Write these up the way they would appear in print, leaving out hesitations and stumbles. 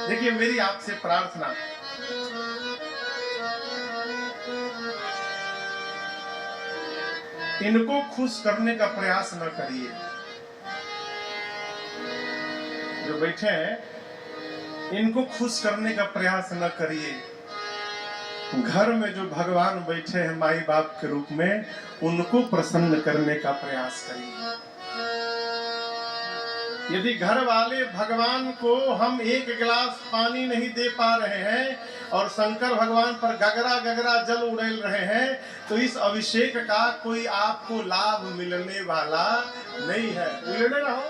देखिए मेरी आपसे प्रार्थना, इनको खुश करने का प्रयास न करिए। जो बैठे हैं इनको खुश करने का प्रयास न करिए। घर में जो भगवान बैठे हैं माई बाप के रूप में, उनको प्रसन्न करने का प्रयास करिए। यदि घर वाले भगवान को हम एक गिलास पानी नहीं दे पा रहे हैं और शंकर भगवान पर गगरा गगरा जल उड़ेल रहे हैं, तो इस अभिषेक का कोई आपको लाभ मिलने वाला नहीं है। उड़े रहो,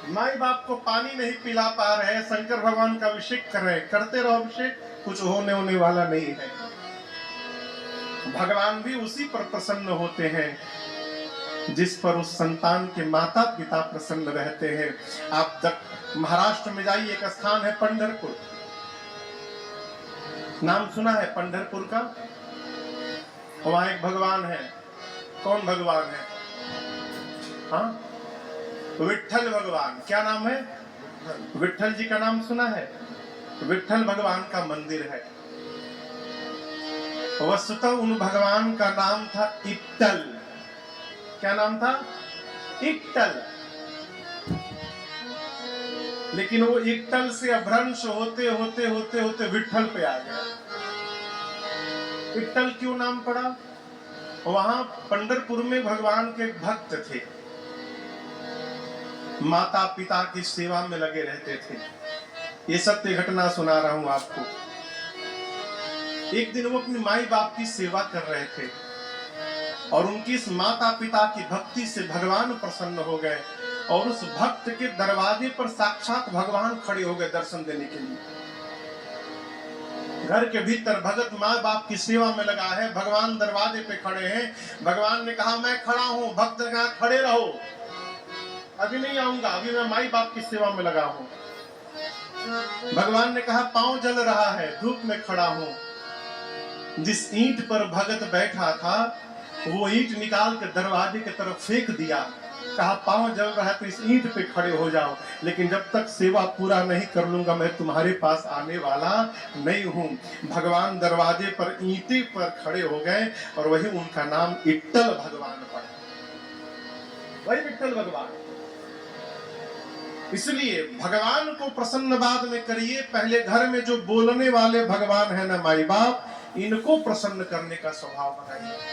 माई बाप को पानी नहीं पिला पा रहे हैं, शंकर भगवान का अभिषेक कर रहे हैं, करते रहो अभिषेक, कुछ होने वाला नहीं है। भगवान भी उसी पर प्रसन्न होते हैं जिस पर उस संतान के माता पिता प्रसन्न रहते हैं। आप जब महाराष्ट्र में जाइए, एक स्थान है पंढरपुर, नाम सुना है पंढरपुर का? वहां एक भगवान है। कौन भगवान है? हाँ, विट्ठल भगवान। क्या नाम है? विट्ठल जी का नाम सुना है? विट्ठल भगवान का मंदिर है। वस्तुतः उन भगवान का नाम था इट्टल। क्या नाम था? इट्टल। लेकिन वो इट्टल से अभ्रंश होते होते होते होते विट्ठल पे आ गया। इट्टल क्यों नाम पड़ा? वहां पंढरपुर में भगवान के भक्त थे, माता पिता की सेवा में लगे रहते थे। ये सत्य घटना सुना रहा हूं आपको। एक दिन वो अपनी माई बाप की सेवा कर रहे थे और उनकी इस माता पिता की भक्ति से भगवान प्रसन्न हो गए और उस भक्त के दरवाजे पर साक्षात भगवान खड़े हो गए दर्शन देने के लिए। घर के भीतर भगत माँ बाप की सेवा में लगा है, भगवान दरवाजे पे खड़े हैं। भगवान ने कहा मैं खड़ा हूं। भक्त ने कहा खड़े रहो, अभी नहीं आऊंगा, अभी मैं माई बाप की सेवा में लगा हूं। भगवान ने कहा पांव जल रहा है, धूप में खड़ा हूं। जिस ईंट पर भगत बैठा था वो ईंट निकाल के दरवाजे की तरफ फेंक दिया। कहा पांव जल रहा है तो इस ईंट पे खड़े हो जाओ, लेकिन जब तक सेवा पूरा नहीं कर लूंगा मैं तुम्हारे पास आने वाला नहीं हूं। भगवान दरवाजे पर ईंटे पर खड़े हो गए और वही उनका नाम इट्टल भगवान पड़ा। वही विट्ठल भगवान। इसलिए भगवान को प्रसन्न बाद में करिए, पहले घर में जो बोलने वाले भगवान है ना माई बाप, इनको प्रसन्न करने का स्वभाव बनाइए।